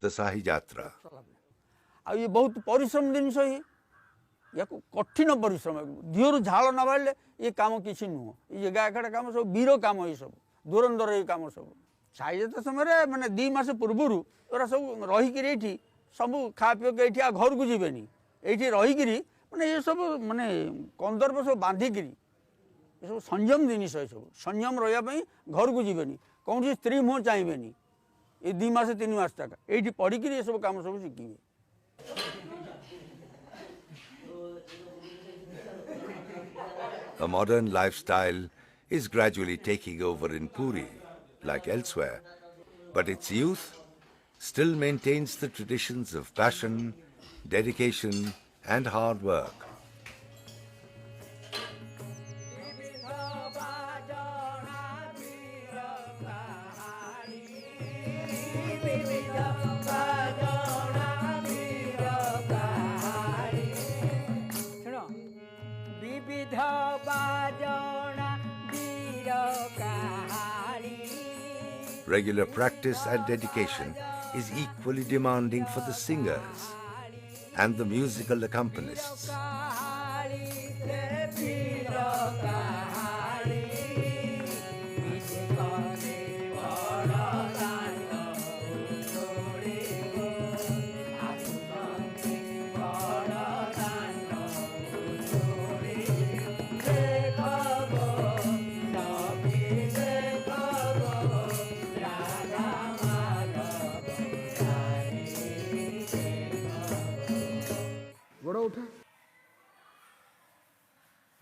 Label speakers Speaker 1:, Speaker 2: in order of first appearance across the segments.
Speaker 1: the Sahi Jatra.
Speaker 2: आ ये बहुत परिश्रम जिनस या कठिन परिश्रम देहर झाल न बाड़े ये कम किसी नुह ये गायकड़ा कम सब वीर कम ये सब दूरंदर ये कम सब साई जात्रा समय माने 2 मास पूर्वर एरा सब रहीकि सब खा पी के घर को जीवेनि ये रहीकि माने ये सब माने कंदर्प सब बांधिकी ये सब संयम जिनिस ये सब संयम रही घर को जीवेनि कौन स्त्री मुँह चाहिए ये 2 मास 3 मास तक ये पढ़िकी ये सब कम सब शिखे
Speaker 1: A modern lifestyle is gradually taking over in Puri, like elsewhere, but its youth still maintains the traditions of passion, dedication, and hard work. Regular practice and dedication is equally demanding for the singers and the musical accompanists.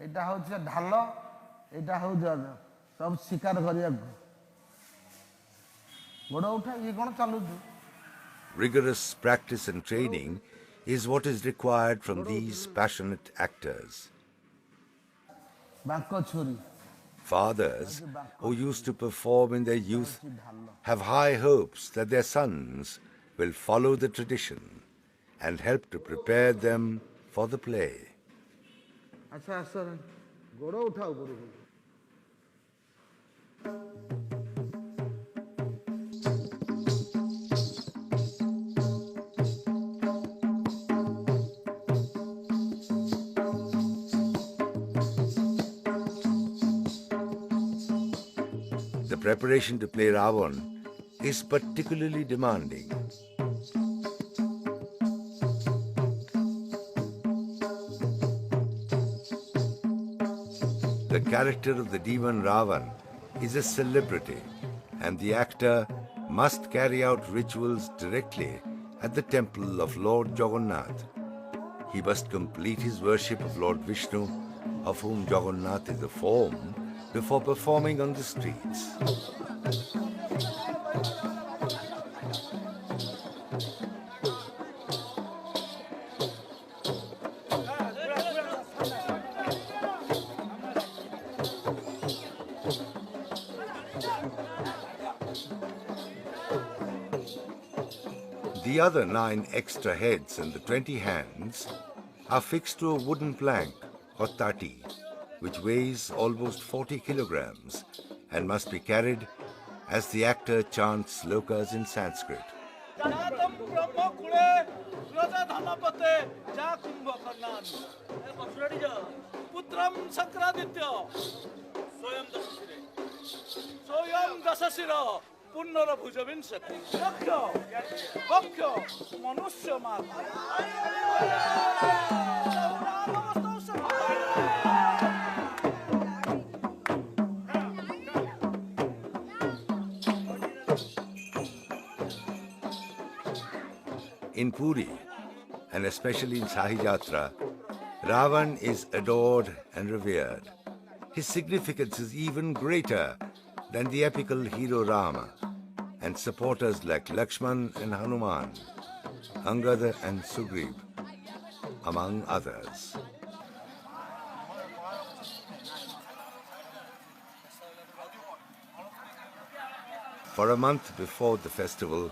Speaker 3: एटा हूँ ढाल एटा हूँ सब शिकार करने गोड़ उठा ये कौन चलु
Speaker 1: Rigorous practice and training is what is required from these passionate actors.
Speaker 3: बांको छुरी
Speaker 1: Fathers who used to perform in their youth have high hopes that their sons will follow the tradition and help to prepare them for the play.
Speaker 3: अच्छा sir गोड़ उठाओ गुरु
Speaker 1: The preparation to play Ravan is particularly demanding. The character of the demon Ravan is a celebrity, and the actor must carry out rituals directly at the temple of Lord Jagannath. He must complete his worship of Lord Vishnu, of whom Jagannath is the form, before performing on the streets. The other 9 extra heads and the 20 hands are fixed to a wooden plank or tati, which weighs almost 40 kilograms and must be carried as the actor chants slokas in Sanskrit.
Speaker 4: पुनर भुजविंशति पक्ष मनुष्य
Speaker 1: In Puri, and especially in Sahi Jatra, Ravan is adored and revered. His significance is even greater than the epical hero Rama, and supporters like Lakshman and Hanuman, Angada and Sugriv, among others. For a month before the festival,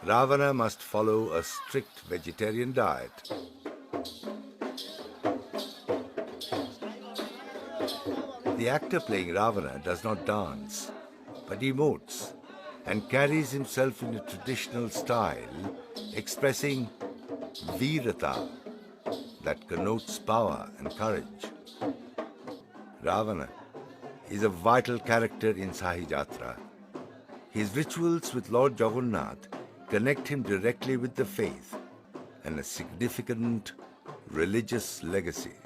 Speaker 1: Ravana must follow a strict vegetarian diet. The actor playing Ravana does not dance, but emotes and carries himself in a traditional style expressing virata, that connotes power and courage. Ravana is a vital character in Sahi Jatra. His rituals with Lord Jagannath connect him directly with the faith and a significant religious legacy.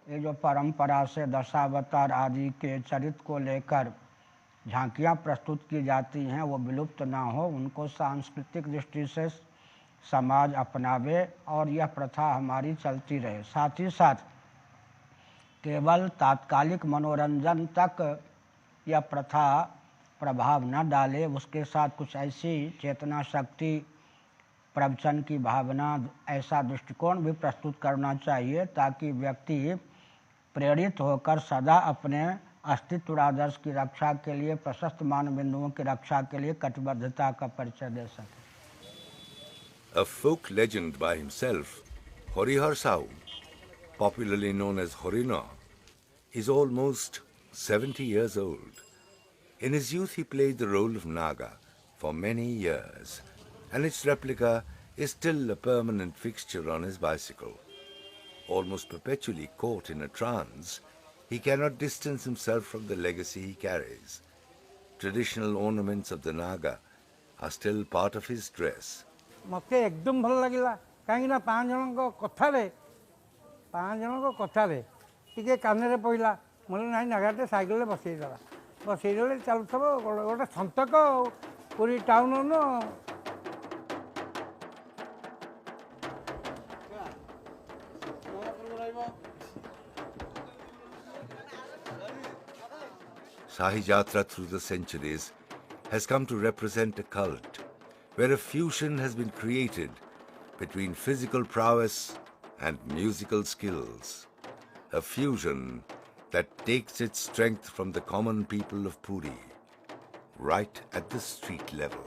Speaker 5: ये जो परंपरा से दशावतार आदि के चरित्र को लेकर झांकियाँ प्रस्तुत की जाती हैं वो विलुप्त ना हो, उनको सांस्कृतिक दृष्टि से समाज अपनावे और यह प्रथा हमारी चलती रहे। साथ ही साथ केवल तात्कालिक मनोरंजन तक यह प्रथा प्रभाव न डाले, उसके साथ कुछ ऐसी चेतना शक्ति, प्रवचन की भावना, ऐसा दृष्टिकोण भी प्रस्तुत करना चाहिए ताकि व्यक्ति प्रेरित होकर सदा अपने अस्तित्व आदर्श की रक्षा के लिए, प्रशस्त मानबिंदुओं की रक्षा के लिए कटिबद्धता का परिचय दे सके।
Speaker 1: A folk legend by himself, Harihar Sahu, popularly known as Harina, is almost 70 years old. In his youth he played the role of Naga for many years, and its replica is still a permanent fixture on his bicycle. Almost perpetually caught in a trance, he cannot distance himself from the legacy he carries. Traditional ornaments of the Naga are still part of his dress.
Speaker 6: मते एकदम भल लगिला कहीं ना पांच जनों कथारे टिके कान पड़ा बोले ना नगाटे साइकेल बसईदे चलुव गोटे सतक पूरी टाउन न
Speaker 1: Sahi Jatra through the centuries has come to represent a cult where a fusion has been created between physical prowess and musical skills. A fusion that takes its strength from the common people of Puri, right at the street level.